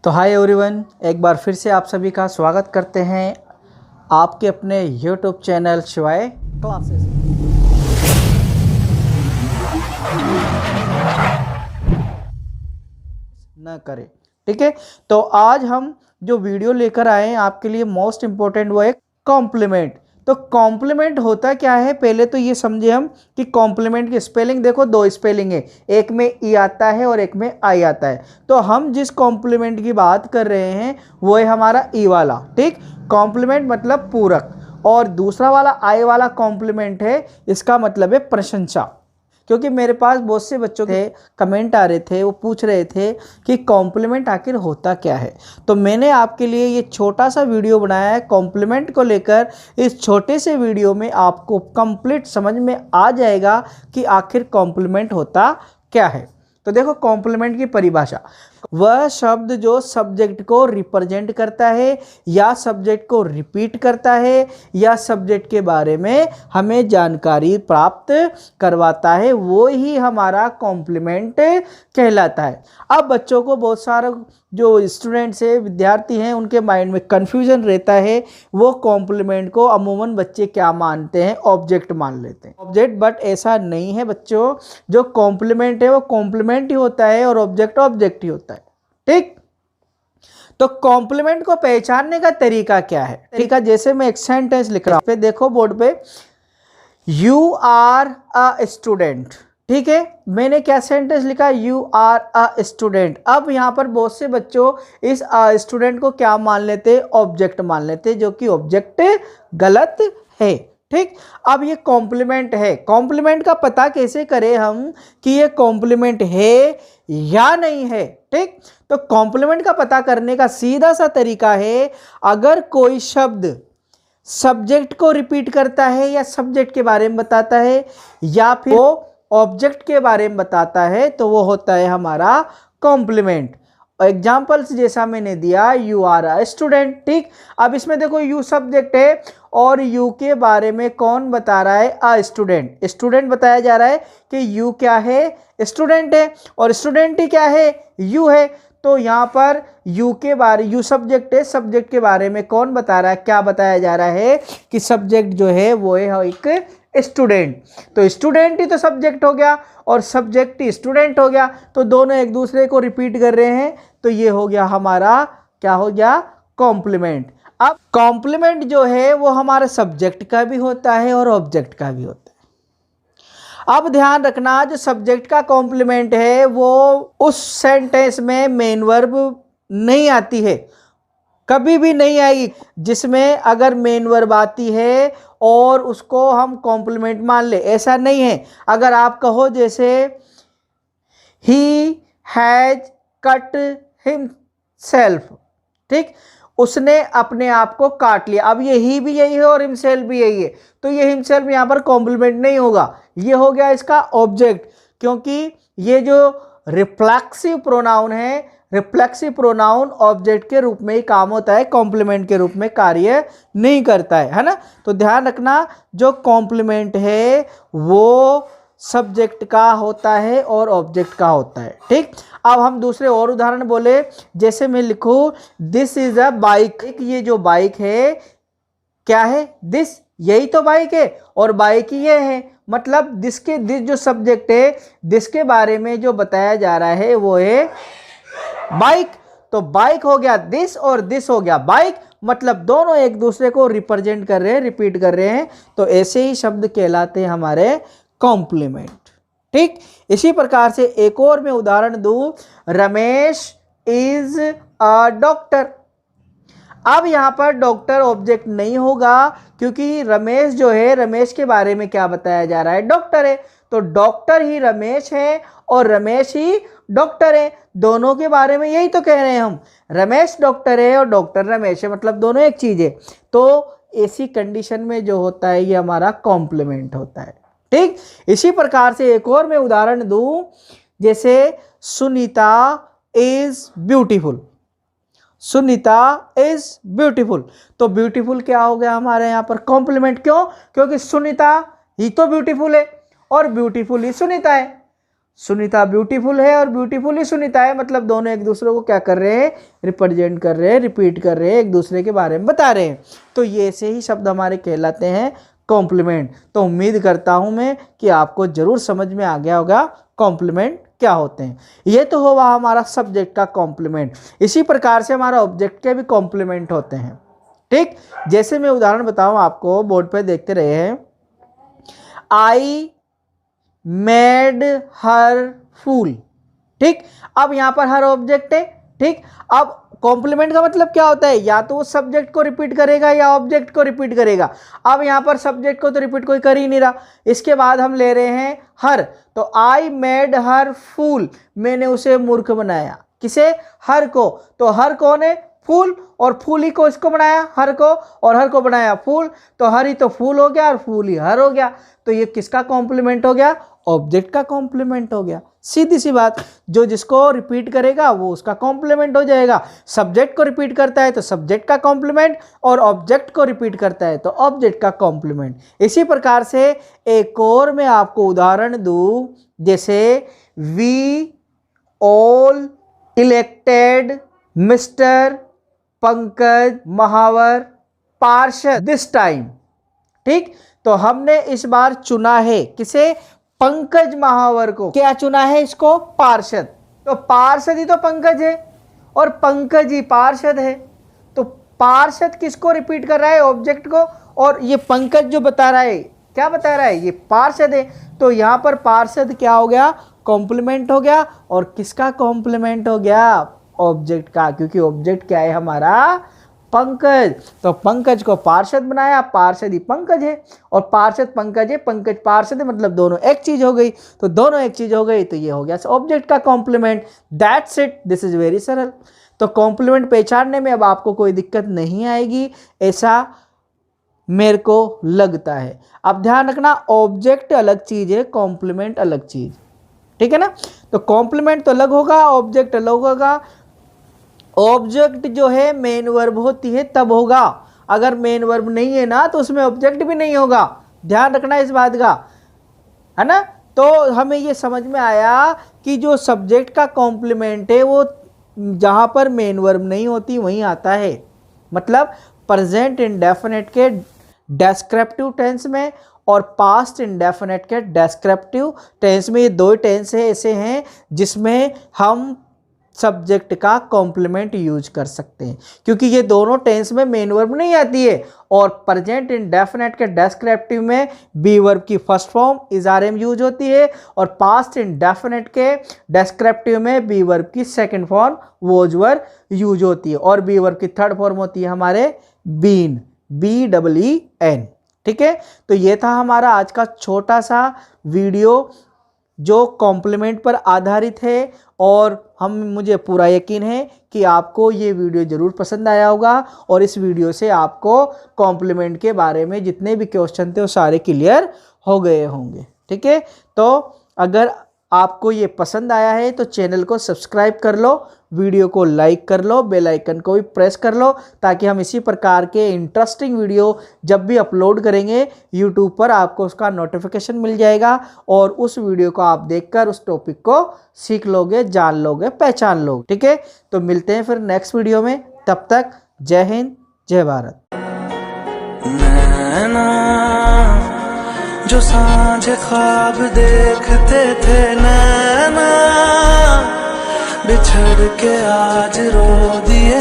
तो hi everyone, एक बार फिर से आप सभी का स्वागत करते हैं आपके अपने यूट्यूब चैनल शिवाय क्लासेस। न करें, ठीक है। तो आज हम जो वीडियो लेकर आए हैं आपके लिए मोस्ट इम्पोर्टेंट वो है कॉम्प्लीमेंट। तो कॉम्प्लीमेंट होता क्या है, पहले तो ये समझे हम कि कॉम्प्लीमेंट की स्पेलिंग देखो, दो स्पेलिंग है, एक में ई आता है और एक में आई आता है। तो हम जिस कॉम्प्लीमेंट की बात कर रहे हैं वो है हमारा ई वाला, ठीक। कॉम्प्लीमेंट मतलब पूरक, और दूसरा वाला आई वाला कॉम्प्लीमेंट है, इसका मतलब है प्रशंसा। क्योंकि मेरे पास बहुत से बच्चों के कमेंट आ रहे थे, वो पूछ रहे थे कि कॉम्प्लीमेंट आखिर होता क्या है। तो मैंने आपके लिए ये छोटा सा वीडियो बनाया है कॉम्प्लीमेंट को लेकर। इस छोटे से वीडियो में आपको कंप्लीट समझ में आ जाएगा कि आखिर कॉम्प्लीमेंट होता क्या है। तो देखो, कॉम्प्लीमेंट की परिभाषा, वह शब्द जो सब्जेक्ट को रिप्रेजेंट करता है या सब्जेक्ट को रिपीट करता है या सब्जेक्ट के बारे में हमें जानकारी प्राप्त करवाता है, वो ही हमारा कॉम्प्लीमेंट कहलाता है। अब बच्चों को बहुत सारा जो स्टूडेंट्स है, विद्यार्थी हैं, उनके माइंड में कन्फ्यूजन रहता है। वो कॉम्प्लीमेंट को अमूमन बच्चे क्या मानते हैं, ऑब्जेक्ट मान लेते हैं, ऑब्जेक्ट। बट ऐसा नहीं है बच्चों, जो कॉम्प्लीमेंट है वो कॉम्प्लीमेंट ही होता है और ऑब्जेक्ट ऑब्जेक्ट ही होता है, ठीक। तो कॉम्प्लीमेंट को पहचानने का तरीका क्या है? तरीका, जैसे मैं एक सेंटेंस लिख रहा हूं, देखो बोर्ड पे, यू आर अ स्टूडेंट, ठीक है। मैंने क्या सेंटेंस लिखा, यू आर अ स्टूडेंट। अब यहां पर बहुत से बच्चों इस स्टूडेंट को क्या मान लेते, ऑब्जेक्ट मान लेते, जो कि ऑब्जेक्ट गलत है, ठीक। अब ये कॉम्प्लीमेंट है, कॉम्प्लीमेंट का पता कैसे करें हम कि ये कॉम्प्लीमेंट है या नहीं है, ठीक। तो कॉम्प्लीमेंट का पता करने का सीधा सा तरीका है, अगर कोई शब्द सब्जेक्ट को रिपीट करता है या सब्जेक्ट के बारे में बताता है या फिर वो ऑब्जेक्ट के बारे में बताता है, तो वो होता है हमारा कॉम्प्लीमेंट। एग्जाम्पल्स जैसा मैंने दिया, यू आर अ स्टूडेंट, ठीक। अब इसमें देखो, यू सब्जेक्ट है और यू के बारे में कौन बता रहा है, अ स्टूडेंट। स्टूडेंट बताया जा रहा है कि यू क्या है, स्टूडेंट है, और स्टूडेंट ही क्या है, यू है। तो यहाँ पर यू के बारे, यू सब्जेक्ट है, सब्जेक्ट के बारे में कौन बता रहा है, क्या बताया जा रहा है कि सब्जेक्ट जो है वो है एक स्टूडेंट। तो स्टूडेंट ही तो सब्जेक्ट हो गया और सब्जेक्ट ही स्टूडेंट हो गया, तो दोनों एक दूसरे को रिपीट कर रहे हैं, तो ये हो गया हमारा, क्या हो गया, कॉम्प्लीमेंट। अब कॉम्प्लीमेंट जो है वो हमारे सब्जेक्ट का भी होता है और ऑब्जेक्ट का भी होता है। अब ध्यान रखना, जो सब्जेक्ट का कॉम्प्लीमेंट है वो उस सेंटेंस में मेन वर्ब नहीं आती है, कभी भी नहीं आएगी, जिसमें अगर मेन वर्ब आती है और उसको हम कॉम्प्लीमेंट मान ले, ऐसा नहीं है। अगर आप कहो जैसे ही हैज कट हिमसेल्फ, ठीक, उसने अपने आप को काट लिया। अब ये ही भी यही है और हिमसेल्फ भी यही है, तो ये हिमसेल्फ यहाँ पर कॉम्प्लीमेंट नहीं होगा, ये हो गया इसका ऑब्जेक्ट। क्योंकि ये जो रिफ्लेक्सिव प्रोनाउन है, रिफ्लेक्सिव प्रोनाउन ऑब्जेक्ट के रूप में ही काम होता है, कॉम्प्लीमेंट के रूप में कार्य नहीं करता है ना। तो ध्यान रखना, जो कॉम्प्लीमेंट है वो सब्जेक्ट का होता है और ऑब्जेक्ट का होता है, ठीक। अब हम दूसरे और उदाहरण बोले, जैसे मैं लिखूं, दिस इज अ बाइक। ये जो बाइक है क्या है, दिस, यही तो बाइक है, और बाइक ये है, मतलब दिस जो सब्जेक्ट है, दिस के बारे में जो बताया जा रहा है वो है बाइक। तो बाइक हो गया दिस और दिस हो गया बाइक, मतलब दोनों एक दूसरे को रिप्रेजेंट कर रहे हैं, रिपीट कर रहे हैं। तो ऐसे ही शब्द कहलाते हैं हमारे कॉम्प्लीमेंट, ठीक। इसी प्रकार से एक और मैं उदाहरण दूं, रमेश इज अ डॉक्टर। अब यहां पर डॉक्टर ऑब्जेक्ट नहीं होगा, क्योंकि रमेश जो है, रमेश के बारे में क्या बताया जा रहा है, डॉक्टर है। तो डॉक्टर ही रमेश है और रमेश ही डॉक्टर है, दोनों के बारे में यही तो कह रहे हैं हम, रमेश डॉक्टर है और डॉक्टर रमेश है, मतलब दोनों एक चीज है। तो ऐसी कंडीशन में जो होता है ये हमारा कॉम्प्लीमेंट होता है, ठीक। इसी प्रकार से एक और मैं उदाहरण दूं, जैसे Sunita is beautiful. Sunita is beautiful, तो ब्यूटीफुल क्या हो गया हमारे यहाँ पर कॉम्प्लीमेंट। क्यों? क्योंकि सुनीता ही तो ब्यूटीफुल है और ब्यूटीफुल ही सुनीता है। सुनीता ब्यूटीफुल है और ब्यूटीफुल ही सुनीता है, मतलब दोनों एक दूसरे को क्या कर रहे हैं, रिप्रेजेंट कर रहे हैं, रिपीट कर रहे हैं, एक दूसरे के बारे में बता रहे हैं। तो ये ऐसे ही शब्द हमारे कहलाते हैं कॉम्प्लीमेंट। तो उम्मीद करता हूं मैं कि आपको जरूर समझ में आ गया होगा कॉम्प्लीमेंट क्या होते हैं। ये तो हुआ हमारा सब्जेक्ट का कॉम्प्लीमेंट। इसी प्रकार से हमारा ऑब्जेक्ट के भी कॉम्प्लीमेंट होते हैं। ठीक, जैसे मैं उदाहरण बताऊं आपको, बोर्ड पे देखते रहे हैं, आई मेड हर फूल। ठीक, अब यहां पर हर ऑब्जेक्ट है। ठीक, अब कॉम्प्लीमेंट का मतलब क्या होता है, या तो वो सब्जेक्ट को रिपीट करेगा या ऑब्जेक्ट को रिपीट करेगा। अब यहां पर सब्जेक्ट को तो रिपीट कोई कर ही नहीं रहा। इसके बाद हम ले रहे हैं हर, तो आई मेड हर फूल, मैंने उसे मूर्ख बनाया। किसे, हर को। तो हर कौन है, फूल, और फूल ही को इसको बनाया हर को, और हर को बनाया फूल, तो हर ही तो फूल हो गया और फूल ही हर हो गया। तो ये किसका कॉम्प्लीमेंट हो गया, ऑब्जेक्ट का कॉम्प्लीमेंट हो गया। सीधी सी बात, जो जिसको रिपीट करेगा वो उसका कॉम्प्लीमेंट हो जाएगा। सब्जेक्ट को रिपीट करता है तो सब्जेक्ट का कॉम्प्लीमेंट, और ऑब्जेक्ट को रिपीट करता है तो ऑब्जेक्ट का कॉम्प्लीमेंट। इसी प्रकार से एक और मैं आपको उदाहरण दूं, जैसे we all elected Mister Pankaj Mahawar पार्षद दिस टाइम। ठीक, तो हमने इस बार चुना है किसे, पंकज महावर को। क्या चुना है इसको, पार्षद। तो पार्षद ही तो पंकज है और पंकज ही पार्षद है। तो पार्षद किसको रिपीट कर रहा है, ऑब्जेक्ट को, और ये पंकज जो बता रहा है, क्या बता रहा है, ये पार्षद है। तो यहां पर पार्षद क्या हो गया, कॉम्प्लीमेंट हो गया। और किसका कॉम्प्लीमेंट हो गया, ऑब्जेक्ट का, क्योंकि ऑब्जेक्ट क्या है हमारा, पंकज। तो पंकज को पार्षद बनाया, पार्षद ही पंकज है, और पार्षद पंकज है, पंकज पार्षद है, मतलब दोनों एक चीज हो गई। तो दोनों एक चीज हो गई तो ये हो गया ऑब्जेक्ट का complement. That's it, this is very सरल। तो कॉम्प्लीमेंट पहचानने में अब आपको कोई दिक्कत नहीं आएगी, ऐसा मेरे को लगता है। अब ध्यान रखना, ऑब्जेक्ट अलग चीज है, कॉम्प्लीमेंट अलग चीज, ठीक है ना। तो कॉम्प्लीमेंट तो अलग होगा, ऑब्जेक्ट अलग होगा। ऑब्जेक्ट जो है मेन वर्ब होती है तब होगा, अगर मेन वर्ब नहीं है ना तो उसमें ऑब्जेक्ट भी नहीं होगा। ध्यान रखना इस बात का, है ना। तो हमें ये समझ में आया कि जो सब्जेक्ट का कॉम्प्लीमेंट है वो जहां पर मेन वर्ब नहीं होती वहीं आता है। मतलब प्रेजेंट इंडेफिनिट के डेस्क्रिप्टिव टेंस में और पास्ट इंडेफिनिट के डेस्क्रिप्टिव टेंस में, ये दो टेंस है ऐसे हैं जिसमें हम सब्जेक्ट का कॉम्प्लीमेंट यूज कर सकते हैं, क्योंकि ये दोनों टेंस में मेन वर्ब नहीं आती है। और प्रेजेंट इंडेफिनिट के डेस्क्रिप्टिव में बी वर्ब की first form is are am use होती है, और पास्ट इंडेफिनिट के डेस्क्रिप्टिव में बी वर्ब की second form was verb use होती है, और बी वर्ब की थर्ड फॉर्म होती है हमारे बीन, BEEN। ठीक है, तो ये था हमारा आज का छोटा सा वीडियो जो कॉम्प्लीमेंट पर आधारित है, और मुझे पूरा यकीन है कि आपको ये वीडियो ज़रूर पसंद आया होगा, और इस वीडियो से आपको कॉम्प्लीमेंट के बारे में जितने भी क्वेश्चन थे वो सारे क्लियर हो गए होंगे। ठीक है, तो अगर आपको ये पसंद आया है तो चैनल को सब्सक्राइब कर लो, वीडियो को लाइक कर लो, बेल आइकन को भी प्रेस कर लो, ताकि हम इसी प्रकार के इंटरेस्टिंग वीडियो जब भी अपलोड करेंगे यूट्यूब पर आपको उसका नोटिफिकेशन मिल जाएगा, और उस वीडियो को आप देखकर उस टॉपिक को सीख लोगे, जान लोगे, पहचान लोगे। ठीक है, तो मिलते हैं फिर नेक्स्ट वीडियो में, तब तक जय हिंद, जय भारत। जो सांझ ख्वाब देखते थे नैना, बिछड़ के आज रो दिए